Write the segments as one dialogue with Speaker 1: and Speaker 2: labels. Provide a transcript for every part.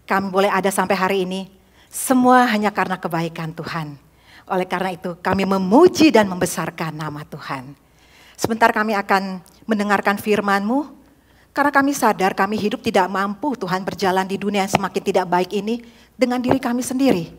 Speaker 1: kami boleh ada sampai hari ini, semua hanya karena kebaikan Tuhan. Oleh karena itu kami memuji dan membesarkan nama Tuhan. Sebentar kami akan mendengarkan firman-Mu, karena kami sadar kami hidup tidak mampu Tuhan berjalan di dunia yang semakin tidak baik ini dengan diri kami sendiri.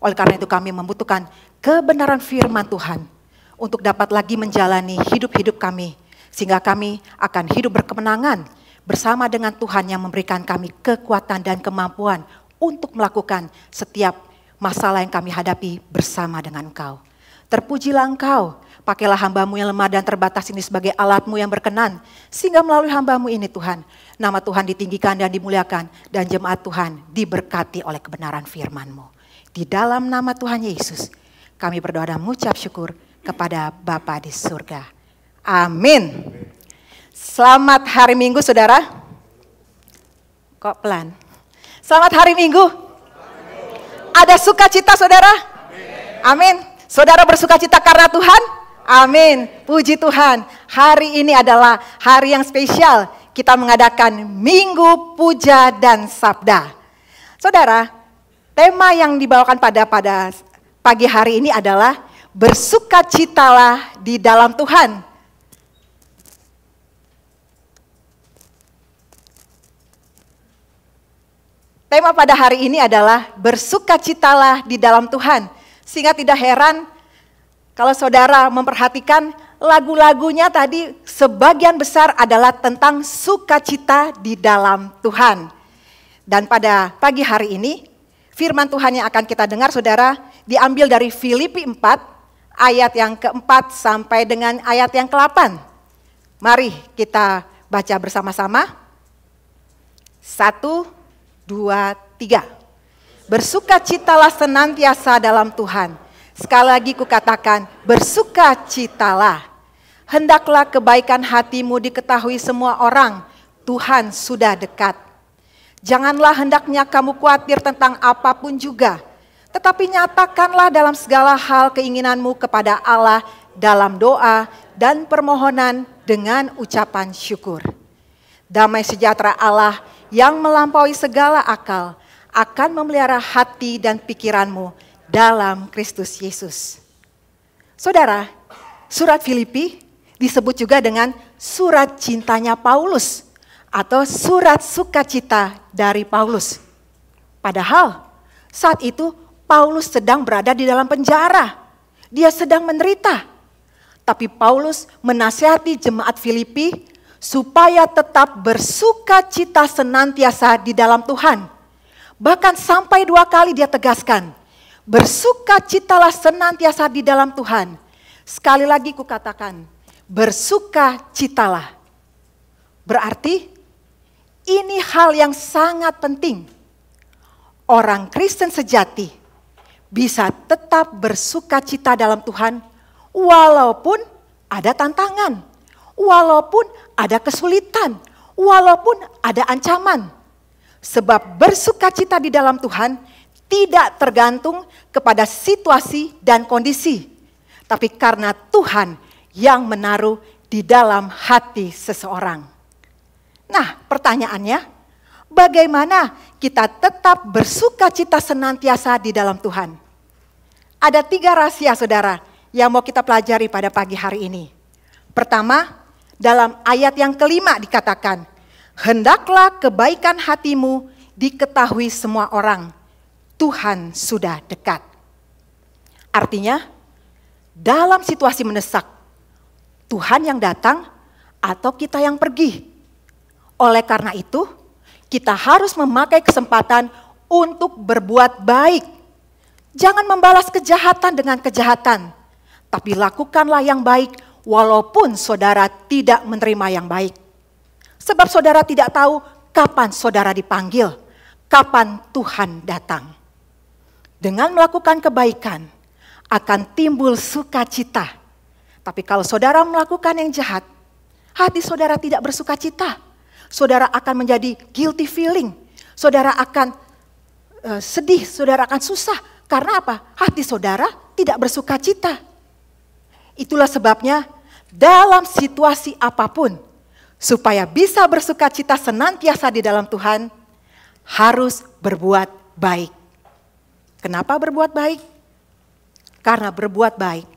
Speaker 1: Oleh karena itu kami membutuhkan kebenaran firman Tuhan untuk dapat lagi menjalani hidup-hidup kami. Sehingga kami akan hidup berkemenangan bersama dengan Tuhan yang memberikan kami kekuatan dan kemampuan untuk melakukan setiap masalah yang kami hadapi bersama dengan Engkau. Terpujilah Engkau, pakailah hamba-Mu yang lemah dan terbatas ini sebagai alat-Mu yang berkenan. Sehingga melalui hamba-Mu ini Tuhan, nama Tuhan ditinggikan dan dimuliakan. Dan jemaat Tuhan diberkati oleh kebenaran firman-Mu. Di dalam nama Tuhan Yesus, kami berdoa dan mengucap syukur kepada Bapa di surga. Amin. Selamat hari Minggu saudara. Kok pelan? Selamat hari Minggu. Ada sukacita saudara? Amin. Saudara bersukacita karena Tuhan? Amin. Puji Tuhan. Hari ini adalah hari yang spesial. Kita mengadakan Minggu Puja dan Sabda. Saudara, tema yang dibawakan pada pagi hari ini adalah bersukacitalah di dalam Tuhan. Tema pada hari ini adalah bersukacitalah di dalam Tuhan. Sehingga tidak heran kalau saudara memperhatikan lagu-lagunya tadi sebagian besar adalah tentang sukacita di dalam Tuhan. Dan pada pagi hari ini firman Tuhan yang akan kita dengar saudara diambil dari Filipi 4 ayat yang keempat sampai dengan ayat yang ke-8. Mari kita baca bersama-sama. 1, 2, 3. Bersukacitalah senantiasa dalam Tuhan. Sekali lagi kukatakan, bersukacitalah. Hendaklah kebaikan hatimu diketahui semua orang. Tuhan sudah dekat. Janganlah hendaknya kamu khawatir tentang apapun juga. Tetapi nyatakanlah dalam segala hal keinginanmu kepada Allah dalam doa dan permohonan dengan ucapan syukur. Damai sejahtera Allah yang melampaui segala akal akan memelihara hati dan pikiranmu dalam Kristus Yesus. Saudara, surat Filipi disebut juga dengan surat cintanya Paulus atau surat sukacita dari Paulus. Padahal saat itu Paulus sedang berada di dalam penjara. Dia sedang menderita. Tapi Paulus menasihati jemaat Filipi supaya tetap bersukacita senantiasa di dalam Tuhan. Bahkan sampai 2 kali dia tegaskan, bersukacitalah senantiasa di dalam Tuhan. Sekali lagi kukatakan, bersukacitalah. Berarti ini hal yang sangat penting. Orang Kristen sejati bisa tetap bersukacita dalam Tuhan walaupun ada tantangan, walaupun ada kesulitan, walaupun ada ancaman. Sebab bersukacita di dalam Tuhan tidak tergantung kepada situasi dan kondisi. Tapi karena Tuhan yang menaruh di dalam hati seseorang. Nah pertanyaannya, bagaimana kita tetap bersukacita senantiasa di dalam Tuhan? Ada 3 rahasia saudara yang mau kita pelajari pada pagi hari ini. Pertama, dalam ayat yang kelima dikatakan, hendaklah kebaikan hatimu diketahui semua orang. Tuhan sudah dekat. Artinya, dalam situasi mendesak, Tuhan yang datang atau kita yang pergi. Oleh karena itu, kita harus memakai kesempatan untuk berbuat baik. Jangan membalas kejahatan dengan kejahatan, tapi lakukanlah yang baik walaupun saudara tidak menerima yang baik. Sebab saudara tidak tahu kapan saudara dipanggil, kapan Tuhan datang. Dengan melakukan kebaikan akan timbul sukacita. Tapi kalau saudara melakukan yang jahat, hati saudara tidak bersukacita. Saudara akan menjadi guilty feeling. Saudara akan sedih, saudara akan susah. Karena apa? Hati saudara tidak bersukacita. Itulah sebabnya dalam situasi apapun, supaya bisa bersukacita senantiasa di dalam Tuhan, harus berbuat baik. Kenapa berbuat baik? Karena berbuat baik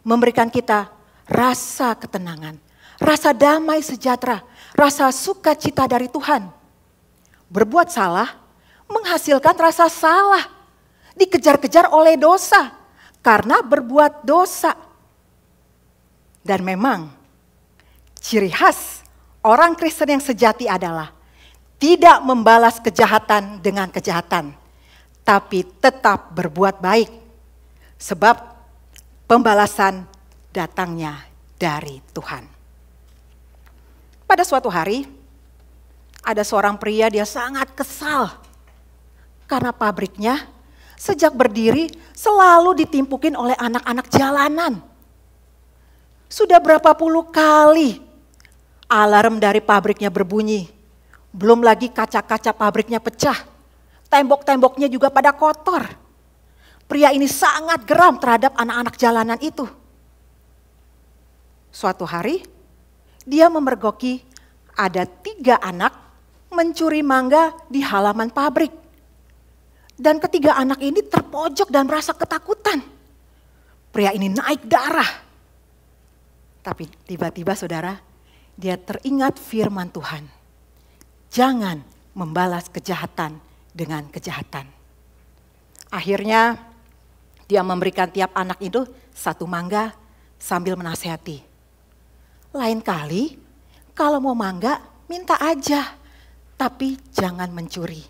Speaker 1: memberikan kita rasa ketenangan, rasa damai sejahtera, rasa sukacita dari Tuhan. Berbuat salah menghasilkan rasa salah, dikejar-kejar oleh dosa karena berbuat dosa. Dan memang ciri khas orang Kristen yang sejati adalah tidak membalas kejahatan dengan kejahatan, tapi tetap berbuat baik. Sebab pembalasan datangnya dari Tuhan. Pada suatu hari, ada seorang pria, dia sangat kesal karena pabriknya sejak berdiri selalu ditimpukin oleh anak-anak jalanan. Sudah berapa puluh kali alarm dari pabriknya berbunyi. Belum lagi kaca-kaca pabriknya pecah. Tembok-temboknya juga pada kotor. Pria ini sangat geram terhadap anak-anak jalanan itu. Suatu hari, dia memergoki ada 3 anak mencuri mangga di halaman pabrik. Dan ketiga anak ini terpojok dan merasa ketakutan. Pria ini naik darah. Tapi tiba-tiba saudara, dia teringat firman Tuhan. Jangan membalas kejahatan dengan kejahatan. Akhirnya dia memberikan tiap anak itu 1 mangga sambil menasihati. Lain kali kalau mau mangga minta aja, tapi jangan mencuri.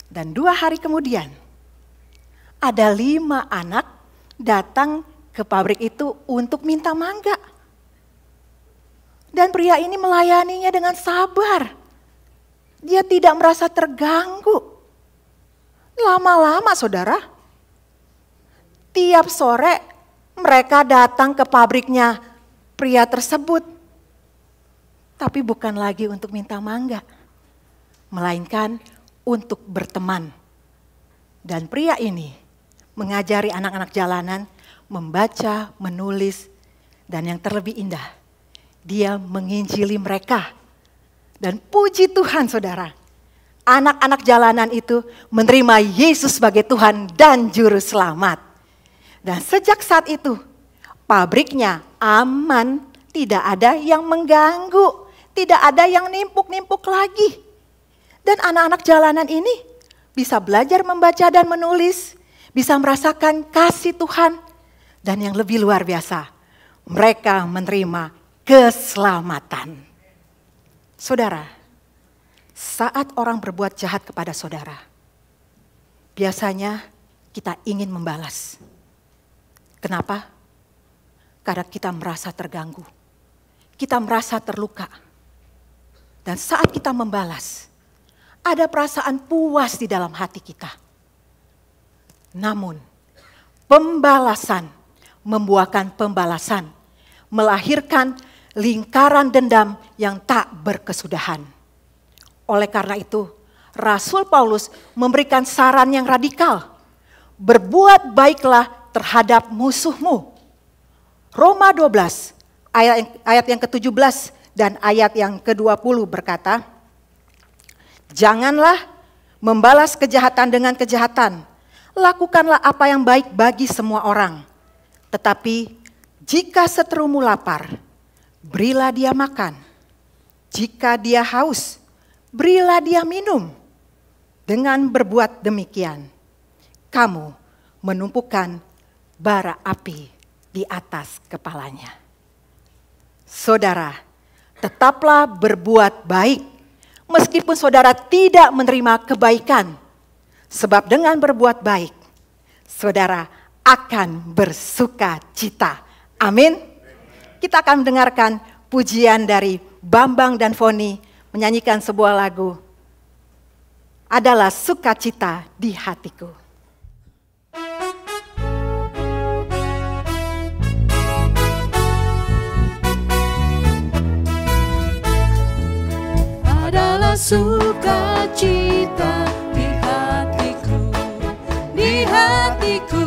Speaker 1: Dan 2 hari kemudian ada 5 anak datang ke pabrik itu untuk minta mangga. Dan pria ini melayaninya dengan sabar. Dia tidak merasa terganggu. Lama-lama saudara, tiap sore mereka datang ke pabriknya pria tersebut. Tapi bukan lagi untuk minta mangga, melainkan untuk berteman. Dan pria ini mengajari anak-anak jalanan membaca, menulis, dan yang terlebih indah, dia menginjili mereka. Dan puji Tuhan saudara, anak-anak jalanan itu menerima Yesus sebagai Tuhan dan Juru Selamat. Dan sejak saat itu, pabriknya aman, tidak ada yang mengganggu, tidak ada yang nimpuk-nimpuk lagi. Dan anak-anak jalanan ini bisa belajar membaca dan menulis, bisa merasakan kasih Tuhan. Dan yang lebih luar biasa, mereka menerima keselamatan. Saudara, saat orang berbuat jahat kepada saudara, biasanya kita ingin membalas. Kenapa? Karena kita merasa terganggu, kita merasa terluka. Dan saat kita membalas, ada perasaan puas di dalam hati kita. Namun, pembalasan membuahkan pembalasan, melahirkan lingkaran dendam yang tak berkesudahan. Oleh karena itu, Rasul Paulus memberikan saran yang radikal. Berbuat baiklah terhadap musuhmu. Roma 12 ayat yang ke-17 dan ayat yang ke-20 berkata, janganlah membalas kejahatan dengan kejahatan. Lakukanlah apa yang baik bagi semua orang. Tetapi jika seterumu lapar, berilah dia makan. Jika dia haus, berilah dia minum. Dengan berbuat demikian, kamu menumpukan bara api di atas kepalanya. Saudara, tetaplah berbuat baik, meskipun saudara tidak menerima kebaikan. Sebab dengan berbuat baik, saudara akan bersuka cita. Amin. Kita akan mendengarkan pujian dari Bambang dan Foni menyanyikan sebuah lagu, adalah sukacita di hatiku.
Speaker 2: Adalah sukacita di hatiku, di hatiku,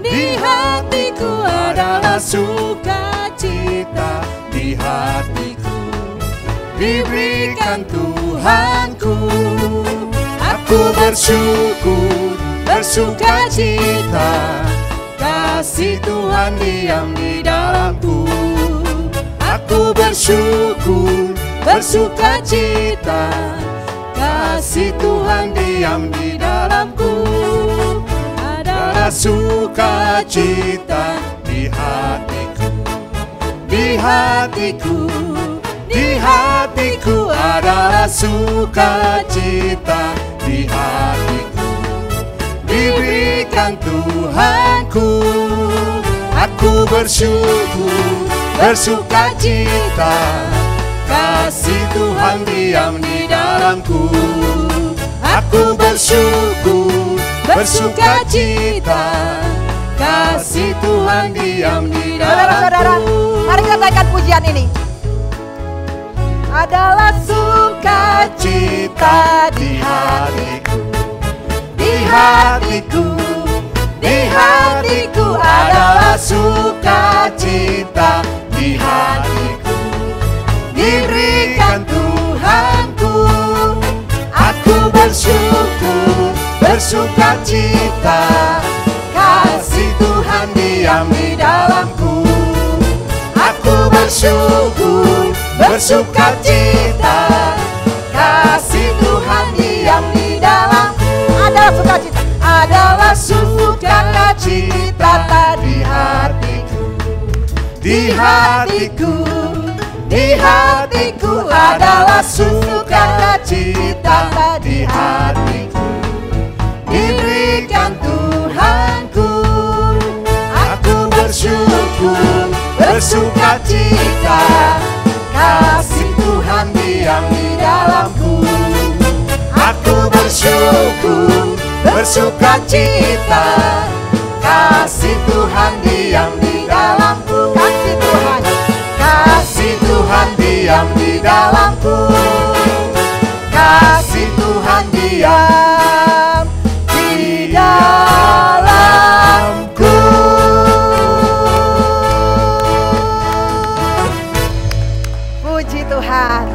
Speaker 2: di hatiku adalah sukacita di hatiku, diberikan Tuhanku.
Speaker 3: Aku bersyukur, bersuka cita, kasih Tuhan diam di dalamku. Aku bersyukur, bersuka cita, kasih Tuhan diam di dalamku. Adalah sukacita di hatiku, di hatiku, di hatiku adalah sukacita di hatiku. Diberikan Tuhanku, aku bersyukur, bersuka cita, kasih Tuhan diam di dalamku. Aku bersyukur, bersuka cita, kasih Tuhan diam di
Speaker 1: Saudara-saudara,
Speaker 3: dalamku.
Speaker 1: mari kita naikkan pujian ini. Adalah sukacita di hatiku,
Speaker 3: Di hatiku, di hatiku adalah sukacita di hatiku. Diberikan Tuhanku, aku bersyukur, bersuka cita, kasih Tuhan diam di dalamku. Aku bersyukur, bersuka cita, kasih Tuhan diam di dalamku.
Speaker 1: adalah sukacita,
Speaker 3: Adalah sukacita di hatiku, di hatiku, di hatiku adalah sukacita di hatiku. Diberikan Tuhanku, aku bersyukur, bersuka cita, kasih Tuhan diam di dalamku. Aku bersyukur, bersuka cita, kasih Tuhan diam di dalamku.
Speaker 1: kasih Tuhan.
Speaker 3: Kasih Tuhan diam di dalamku, kasih Tuhan diam di dalamku.
Speaker 1: Puji Tuhan.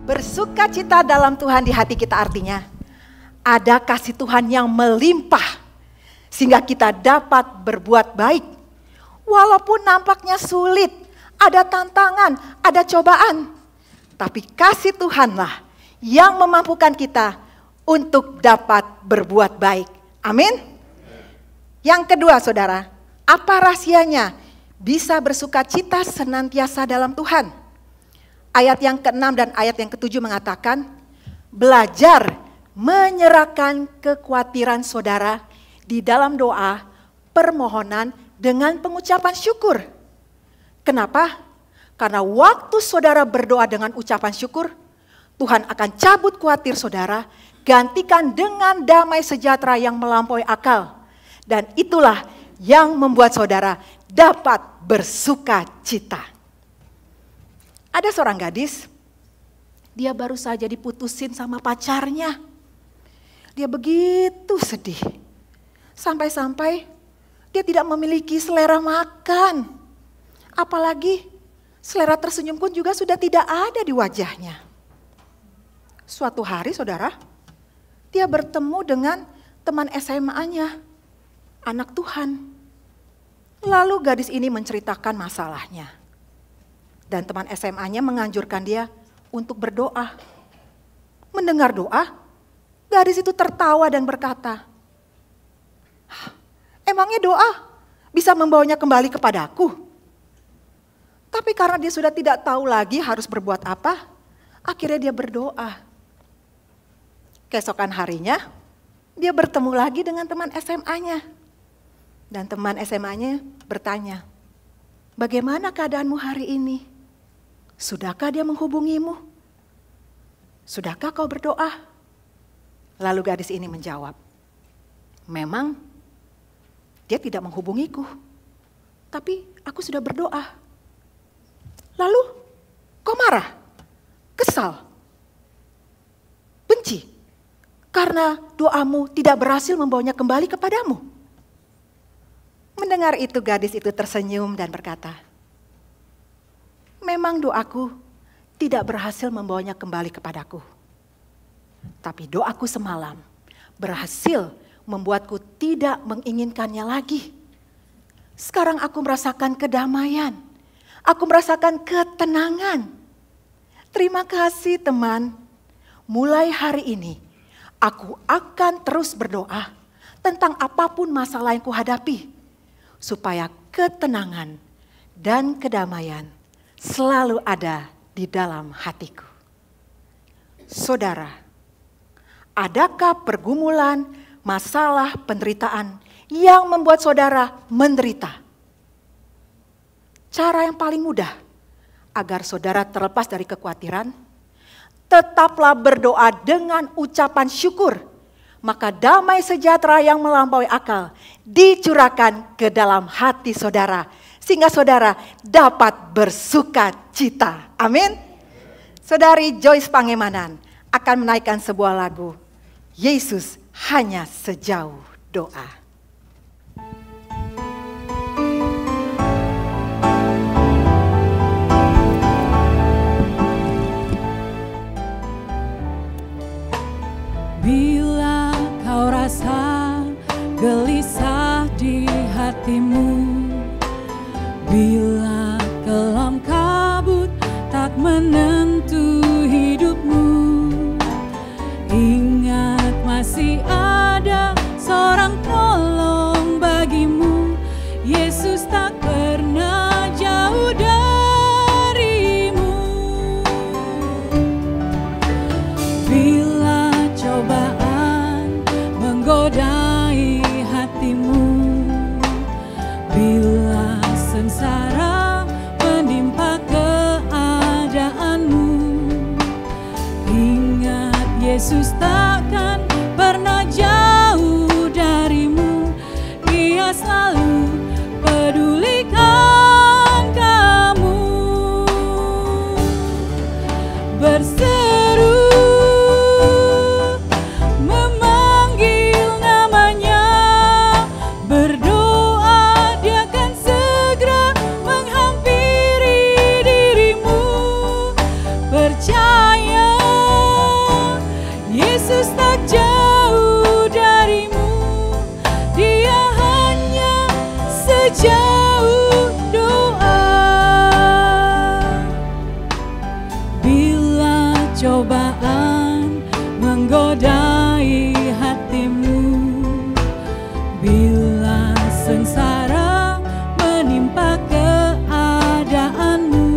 Speaker 1: Bersukacita dalam Tuhan di hati kita artinya ada kasih Tuhan yang melimpah sehingga kita dapat berbuat baik. Walaupun nampaknya sulit, ada tantangan, ada cobaan. Tapi kasih Tuhanlah yang memampukan kita untuk dapat berbuat baik. Amin. Yang kedua saudara, apa rahasianya bisa bersukacita senantiasa dalam Tuhan? Ayat yang ke-6 dan ayat yang ke-7 mengatakan, belajar menyerahkan kekhawatiran saudara di dalam doa, permohonan dengan pengucapan syukur. Kenapa? Karena waktu saudara berdoa dengan ucapan syukur, Tuhan akan cabut khawatir saudara, gantikan dengan damai sejahtera yang melampaui akal. Dan itulah yang membuat saudara dapat bersuka cita. Ada seorang gadis, dia baru saja diputusin sama pacarnya. Dia begitu sedih. Sampai-sampai dia tidak memiliki selera makan. Apalagi selera tersenyum pun juga sudah tidak ada di wajahnya. Suatu hari saudara, dia bertemu dengan teman SMA-nya, anak Tuhan. Lalu gadis ini menceritakan masalahnya. Dan teman SMA-nya menganjurkan dia untuk berdoa. Mendengar doa, gadis itu tertawa dan berkata, emangnya doa bisa membawanya kembali kepadaku? Tapi karena dia sudah tidak tahu lagi harus berbuat apa, akhirnya dia berdoa. Keesokan harinya, dia bertemu lagi dengan teman SMA-nya. Dan teman SMA-nya bertanya, bagaimana keadaanmu hari ini? Sudahkah dia menghubungimu? Sudahkah kau berdoa? Lalu gadis ini menjawab, memang dia tidak menghubungiku, tapi aku sudah berdoa. Lalu kau marah, kesal, benci, karena doamu tidak berhasil membawanya kembali kepadamu. Mendengar itu gadis itu tersenyum dan berkata, memang doaku tidak berhasil membawanya kembali kepadaku. Tapi doaku semalam berhasil membuatku tidak menginginkannya lagi. Sekarang aku merasakan kedamaian. Aku merasakan ketenangan. Terima kasih teman. Mulai hari ini aku akan terus berdoa tentang apapun masalah yang kuhadapi. Supaya ketenangan dan kedamaian selalu ada di dalam hatiku. Saudara, adakah pergumulan, masalah, penderitaan yang membuat saudara menderita? Cara yang paling mudah agar saudara terlepas dari kekhawatiran, tetaplah berdoa dengan ucapan syukur. Maka damai sejahtera yang melampaui akal dicurahkan ke dalam hati saudara. Sehingga saudara dapat bersuka cita. Amin. Saudari Joyce Pangemanan akan menaikkan sebuah lagu. Yesus hanya sejauh doa.
Speaker 2: Bila kau rasa gelisah di hatimu, bila kelam kabut tak menentu hidupmu, ingat masih ada seorang penolong bagimu. Yesus tak pernah jauh darimu. Bila cobaan menggodai hatimu, bila sengsara menimpa keadaanmu, ingat Yesus takkan pernah jauh darimu. Ia selalu pedulikan kamu. Berseru memanggil namanya, berdoa Dia akan segera menghampiri dirimu. Percaya Yesus tak jauh darimu, Dia hanya sejauh doa. Bila cobaan menggodai hatimu, bila sengsara menimpa keadaanmu,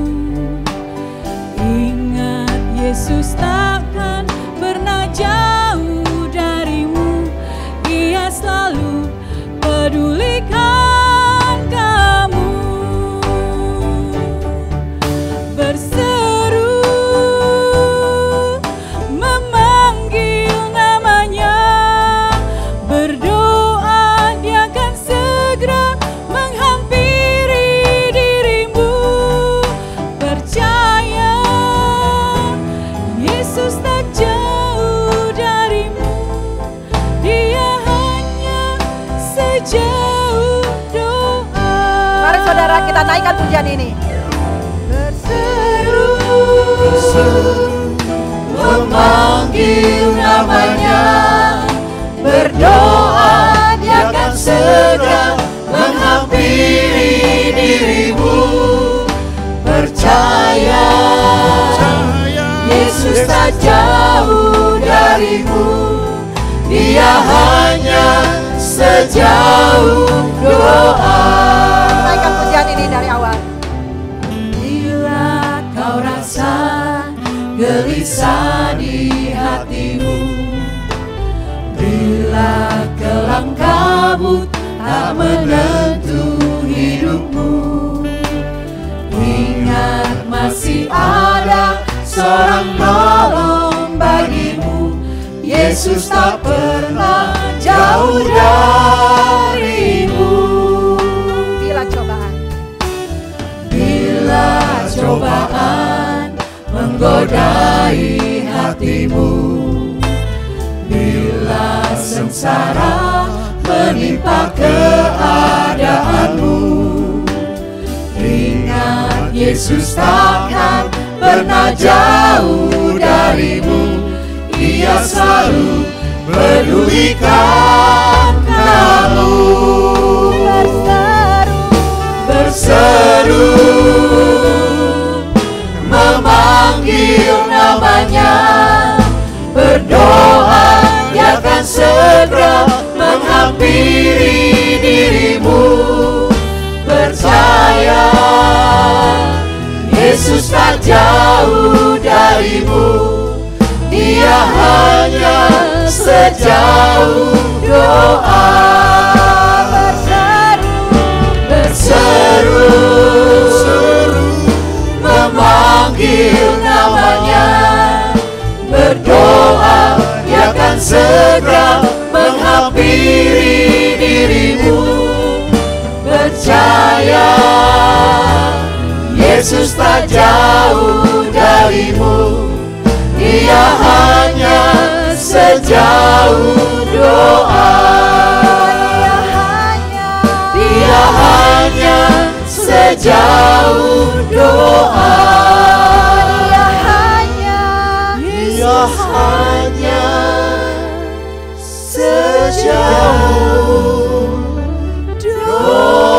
Speaker 2: ingat Yesus takkan pernah jauh darimu. Ia selalu pedulikan kamu. Berseru memanggil namanya, berdoa Dia akan segera menghampiri dirimu. Percaya Yesus tak jauh darimu, Dia hanya sejauh doa.
Speaker 1: Mari saudara kita naikkan pujian ini.
Speaker 2: Berseru
Speaker 3: Memanggil namanya, berdoa Dia akan segera menghampiri dirimu. Percaya Yesus tak jauh darimu, Dia hanya sejauh doa.
Speaker 1: Naikkan pujian ini dari awal.
Speaker 3: Bila kau rasa gelisah di hatimu, bila kelam kabut tak menentu hidupmu, ingat masih ada seorang penolong bagimu. Yesus tak pernah jauh darimu.
Speaker 1: Bila cobaan,
Speaker 3: bila cobaan menggodai hatimu, bila sengsara menimpa keadaanmu, ingat Yesus takkan pernah jauh darimu. Ia selalu pedulikan kamu. Berseru memanggil namanya, berdoa Dia akan segera menghampiri dirimu. Percaya Yesus tak jauh darimu, Dia hanya sejauh doa. Berseru memanggil namanya, berdoa Dia akan segera menghampiri dirimu. Percaya Yesus tak jauh darimu, Dia hanya sejauh doa. Dia hanya sejauh doa. Dia hanya sejauh doa.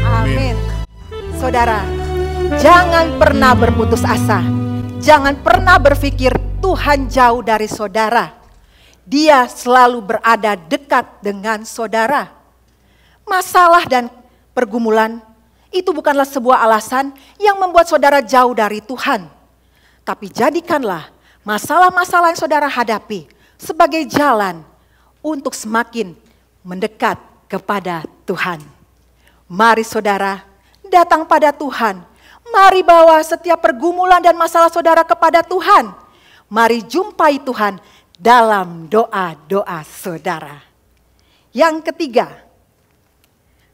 Speaker 1: Amin. Saudara, jangan pernah berputus asa. Jangan pernah berpikir Tuhan jauh dari saudara. Dia selalu berada dekat dengan saudara. Masalah dan pergumulan itu bukanlah sebuah alasan yang membuat saudara jauh dari Tuhan. Tapi jadikanlah masalah-masalah yang saudara hadapi sebagai jalan untuk semakin mendekat kepada Tuhan. Mari saudara datang pada Tuhan. Mari bawa setiap pergumulan dan masalah saudara kepada Tuhan. Mari jumpai Tuhan dalam doa-doa saudara. Yang ketiga,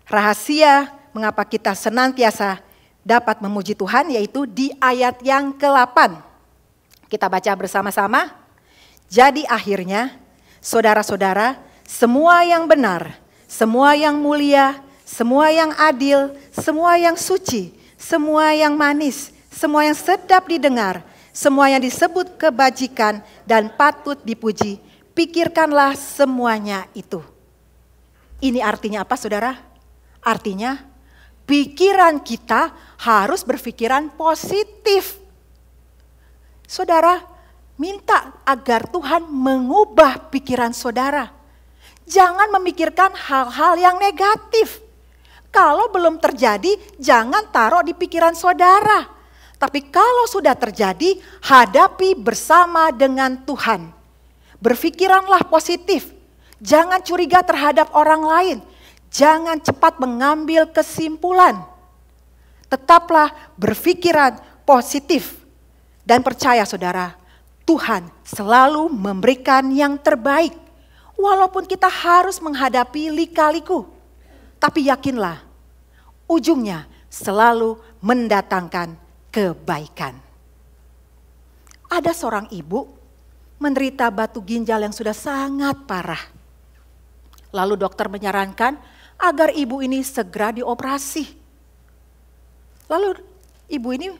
Speaker 1: rahasia mengapa kita senantiasa dapat memuji Tuhan yaitu di ayat yang ke-8. Kita baca bersama-sama. Jadi akhirnya, saudara-saudara, semua yang benar, semua yang mulia, semua yang adil, semua yang suci, semua yang manis, semua yang sedap didengar, semua yang disebut kebajikan dan patut dipuji, pikirkanlah semuanya itu. Ini artinya apa saudara? Artinya pikiran kita harus berpikiran positif. Saudara, minta agar Tuhan mengubah pikiran saudara. Jangan memikirkan hal-hal yang negatif. Kalau belum terjadi, jangan taruh di pikiran saudara. Tapi kalau sudah terjadi, hadapi bersama dengan Tuhan. Berpikiranlah positif. Jangan curiga terhadap orang lain. Jangan cepat mengambil kesimpulan. Tetaplah berpikiran positif. Dan percaya saudara, Tuhan selalu memberikan yang terbaik. Walaupun kita harus menghadapi lika-liku. Tapi yakinlah, ujungnya selalu mendatangkan kebaikan. Ada seorang ibu menderita batu ginjal yang sudah sangat parah. Lalu dokter menyarankan agar ibu ini segera dioperasi. Lalu ibu ini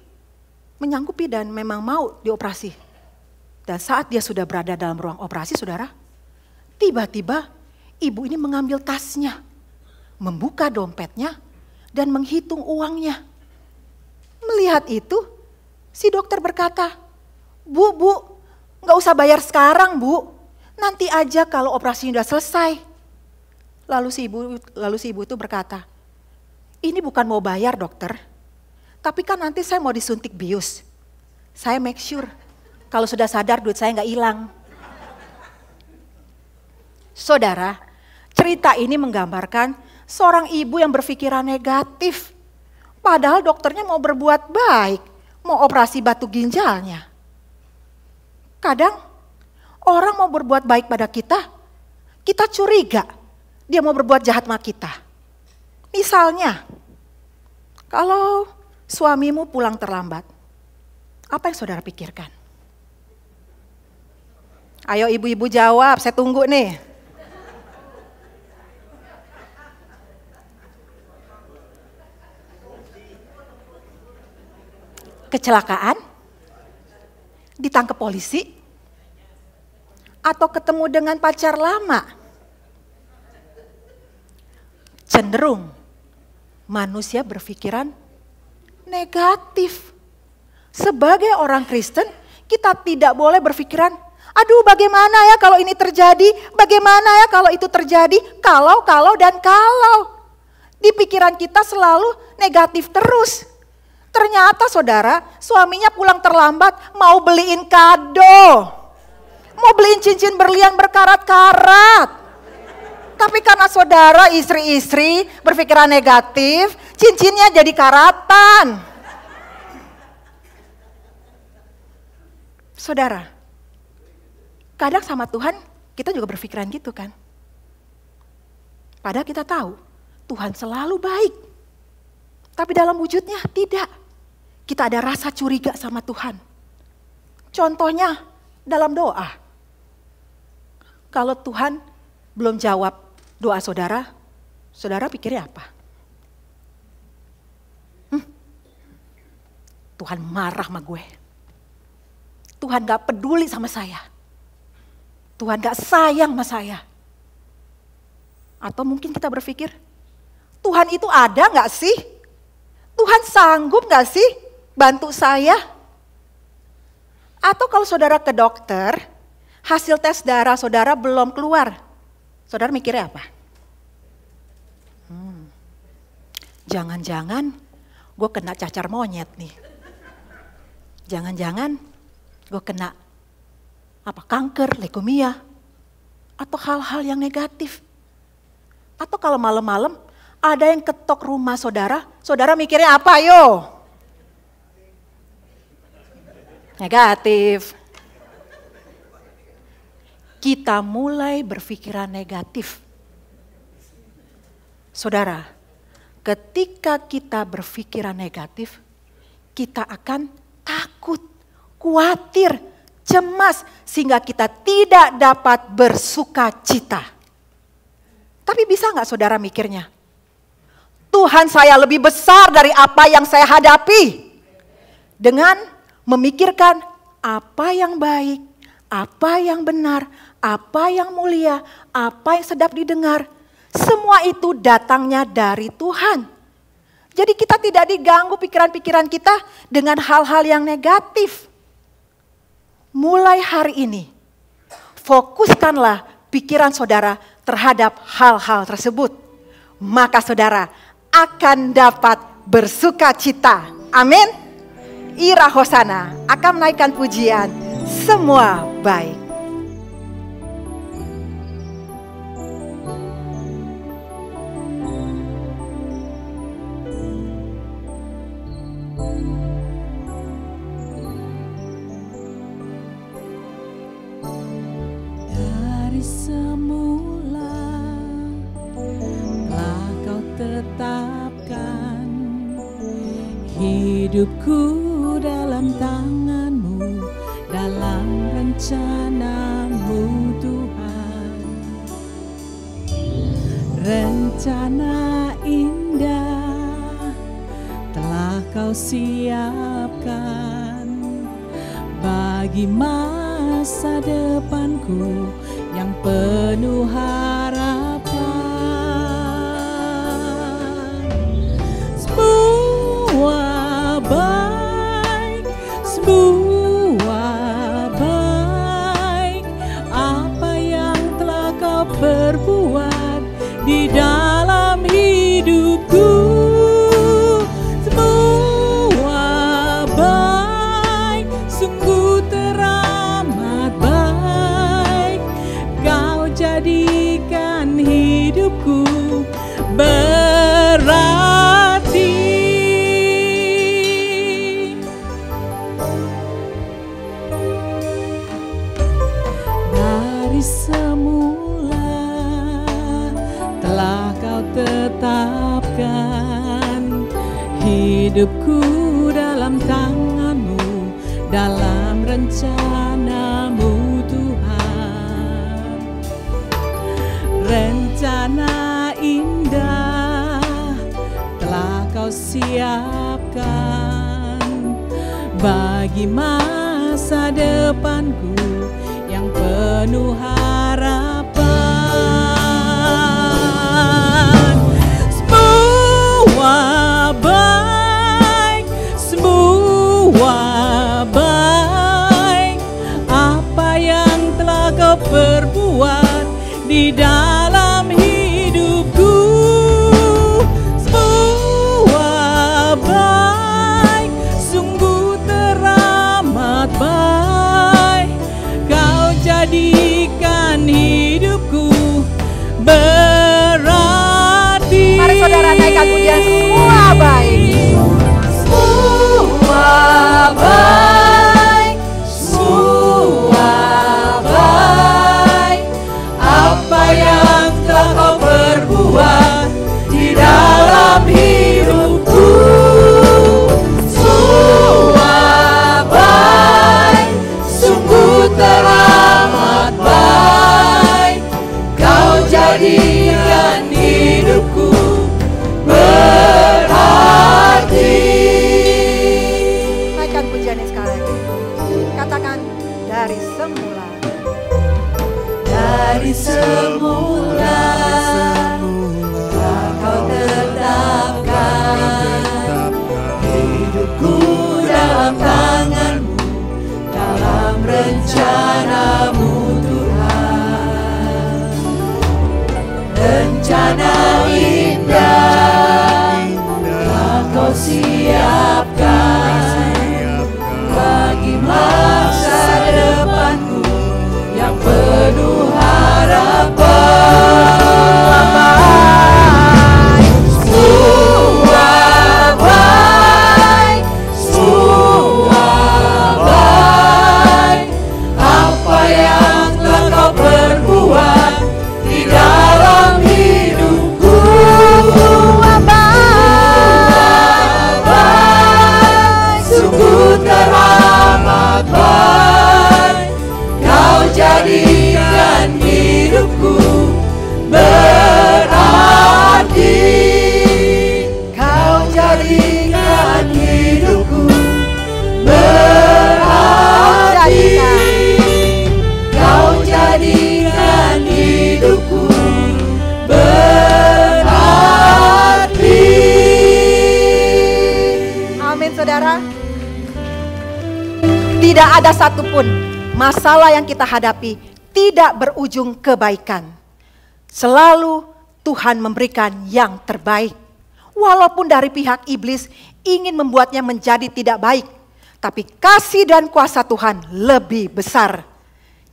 Speaker 1: menyanggupi dan memang mau dioperasi. Dan saat dia sudah berada dalam ruang operasi saudara, tiba-tiba ibu ini mengambil tasnya, membuka dompetnya dan menghitung uangnya. Melihat itu, si dokter berkata, Bu, gak usah bayar sekarang Bu, nanti aja kalau operasinya udah selesai. Lalu si ibu itu berkata, ini bukan mau bayar dokter, tapi kan nanti saya mau disuntik bius. Saya make sure, kalau sudah sadar duit saya gak hilang. Saudara, cerita ini menggambarkan seorang ibu yang berpikiran negatif. Padahal dokternya mau berbuat baik, mau operasi batu ginjalnya. Kadang orang mau berbuat baik pada kita, kita curiga dia mau berbuat jahat sama kita. Misalnya, kalau suamimu pulang terlambat, apa yang saudara pikirkan? Ayo ibu-ibu jawab, saya tunggu nih. kecelakaan, ditangkap polisi, atau ketemu dengan pacar lama. Cenderung manusia berpikiran negatif. Sebagai orang Kristen, kita tidak boleh berpikiran, aduh bagaimana ya kalau ini terjadi, bagaimana ya kalau itu terjadi, kalau, dan kalau. Di pikiran kita selalu negatif terus. Ternyata saudara, suaminya pulang terlambat mau beliin kado. Mau beliin cincin berlian berkarat-karat. Tapi karena saudara istri-istri berpikiran negatif, cincinnya jadi karatan. Saudara, kadang sama Tuhan kita juga berpikiran gitu kan. Padahal kita tahu Tuhan selalu baik. Tapi dalam wujudnya tidak. Kita ada rasa curiga sama Tuhan. Contohnya dalam doa. Kalau Tuhan belum jawab doa saudara, saudara pikirnya apa? Tuhan marah sama gue. Tuhan gak peduli sama saya. Tuhan gak sayang sama saya. Atau mungkin kita berpikir, Tuhan itu ada gak sih? Tuhan sanggup gak sih bantu saya? Atau kalau saudara ke dokter, hasil tes darah saudara belum keluar. Saudara mikirnya apa? Jangan-jangan gue kena cacar monyet nih. Jangan-jangan gue kena kanker, leukemia. Atau hal-hal yang negatif. Atau kalau malam-malam ada yang ketok rumah saudara, saudara mikirnya apa yo? Negatif. Kita mulai berpikiran negatif. Saudara, ketika kita berpikiran negatif, kita akan takut, khawatir, cemas, sehingga kita tidak dapat bersuka cita. Tapi bisa nggak saudara mikirnya? Tuhan saya lebih besar dari apa yang saya hadapi. Dengan memikirkan apa yang baik, apa yang benar, apa yang mulia, apa yang sedap didengar. Semua itu datangnya dari Tuhan. Jadi kita tidak diganggu pikiran-pikiran kita dengan hal-hal yang negatif. Mulai hari ini, fokuskanlah pikiran saudara terhadap hal-hal tersebut. Maka saudara akan dapat bersuka cita. Amin. Ira Hosana akan menaikkan pujian. Semua baik.
Speaker 2: Dari semula telah kau tetapkan hidupku dalam tangan-Mu, dalam rencana-Mu Tuhan. Rencana indah telah kau siapkan bagi masa depanku yang penuh harapan. Semua baik, semua baik, apa yang telah kau perbuat di dalam hidupku. Semua baik, sungguh teramat baik. Kau jadikan hidupku berarti. Dari semula telah kau tetapkan hidupku dalam tangan-Mu, dalam rencana-Mu Tuhan. Rencana indah telah kau siapkan bagi masa depanku yang penuh harapan. Semua baik apa yang telah kau perbuat di dalam hidupku. Semua baik, sungguh teramat baik. Kau jadikan hidupku berarti.
Speaker 1: Mari saudara naikkan pujian semua baik.
Speaker 3: Semua baik, semua baik. Apa yang telah kau perbuat di dalam hidupku. Semua baik, sungguh teramat baik. Kau jadikan hidupku berarti.
Speaker 1: Naikkan pujiannya sekali lagi. Katakan dari semula.
Speaker 3: Dari semula telah kau tetapkan hidupku dalam tangan-Mu, dalam rencana-Mu Tuhan. Rencana indah telah kau siapkan bagi masa depanku yang penuh harapan. Semua baik, semua baik. Apa yang telah kau perbuat di dalam hidupku. Semua baik, sungguh teramat baik. Kau jadikan hidupku berarti. Kau jadikan hidupku berarti. Kau jadikan hidupku berarti.
Speaker 1: Amin saudara. Tidak ada satupun masalah yang kita hadapi tidak berujung kebaikan. Selalu Tuhan memberikan yang terbaik. Walaupun dari pihak iblis ingin membuatnya menjadi tidak baik, tapi kasih dan kuasa Tuhan lebih besar.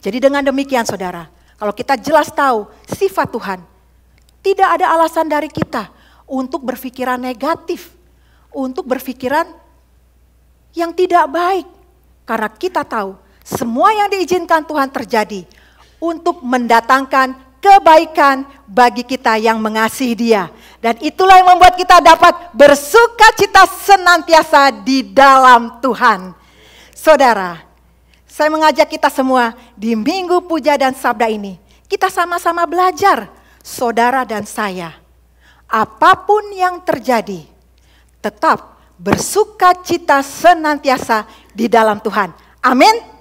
Speaker 1: Jadi dengan demikian saudara, kalau kita jelas tahu sifat Tuhan, tidak ada alasan dari kita untuk berpikiran negatif, untuk berpikiran yang tidak baik. Karena kita tahu semua yang diizinkan Tuhan terjadi untuk mendatangkan kebaikan bagi kita yang mengasihi Dia. Dan itulah yang membuat kita dapat bersukacita senantiasa di dalam Tuhan. Saudara, saya mengajak kita semua di Minggu Puja dan Sabda ini, kita sama-sama belajar, saudara dan saya. Apapun yang terjadi, tetap bersukacita senantiasa di dalam Tuhan. Amin.